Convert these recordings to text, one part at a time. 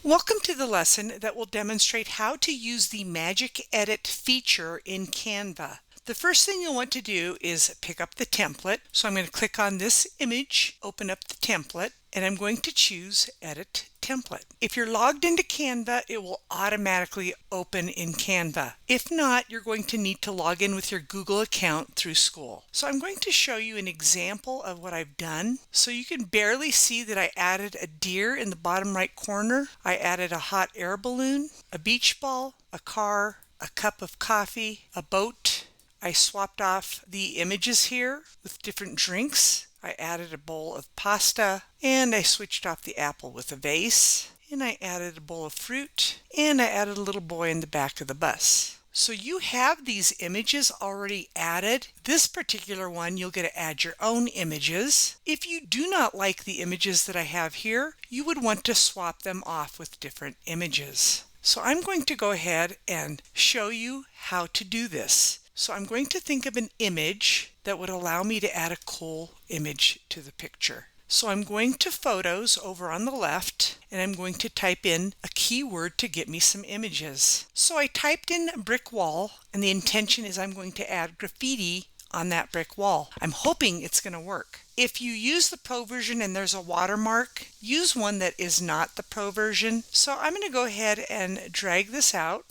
Welcome to the lesson that will demonstrate how to use the Magic Edit feature in Canva. The first thing you'll want to do is pick up the template. So I'm going to click on this image, open up the template, and I'm going to choose Edit Template. If you're logged into Canva, it will automatically open in Canva. If not, you're going to need to log in with your Google account through school. So I'm going to show you an example of what I've done. So you can barely see that I added a deer in the bottom right corner. I added a hot air balloon, a beach ball, a car, a cup of coffee, a boat. I swapped off the images here with different drinks. I added a bowl of pasta, and I switched off the apple with a vase, and I added a bowl of fruit, and I added a little boy in the back of the bus. So you have these images already added. This particular one, you'll get to add your own images. If you do not like the images that I have here, you would want to swap them off with different images. So I'm going to go ahead and show you how to do this. So I'm going to think of an image that would allow me to add a cool image to the picture. So I'm going to Photos over on the left, and I'm going to type in a keyword to get me some images. So I typed in brick wall, and the intention is I'm going to add graffiti on that brick wall. I'm hoping it's going to work. If you use the Pro version and there's a watermark, use one that is not the Pro version. So I'm going to go ahead and drag this out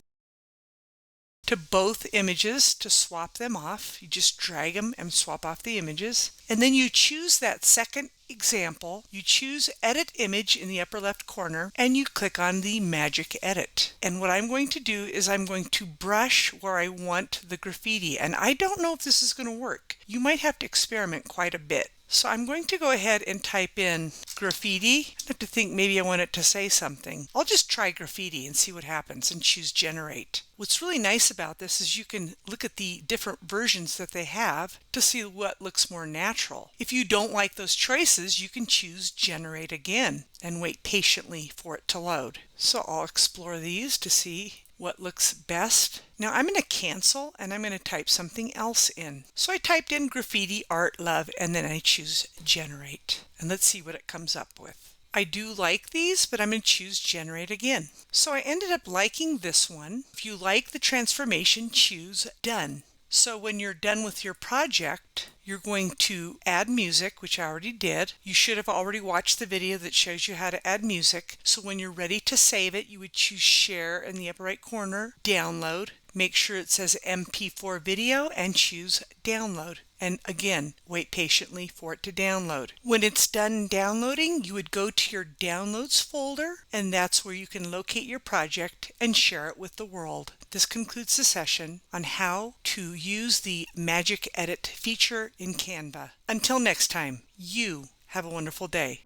to both images to swap them off. You just drag them and swap off the images. And then you choose that second example. You choose Edit Image in the upper left corner, and you click on the Magic Edit. And what I'm going to do is I'm going to brush where I want the graffiti. And I don't know if this is going to work. You might have to experiment quite a bit. So I'm going to go ahead and type in graffiti. I have to think maybe I want it to say something. I'll just try graffiti and see what happens and choose generate. What's really nice about this is you can look at the different versions that they have to see what looks more natural. If you don't like those choices, you can choose generate again and wait patiently for it to load. So I'll explore these to see what looks best. Now I'm going to cancel and I'm going to type something else in. So I typed in graffiti art love and then I choose generate. And let's see what it comes up with. I do like these, but I'm going to choose generate again. So I ended up liking this one. If you like the transformation, choose done. So when you're done with your project, you're going to add music, which I already did. You should have already watched the video that shows you how to add music. So when you're ready to save it, you would choose share in the upper right corner, download. Make sure it says MP4 video and choose download. And again, wait patiently for it to download. When it's done downloading, you would go to your downloads folder, and that's where you can locate your project and share it with the world. This concludes the session on how to use the Magic Edit feature in Canva. Until next time, you have a wonderful day.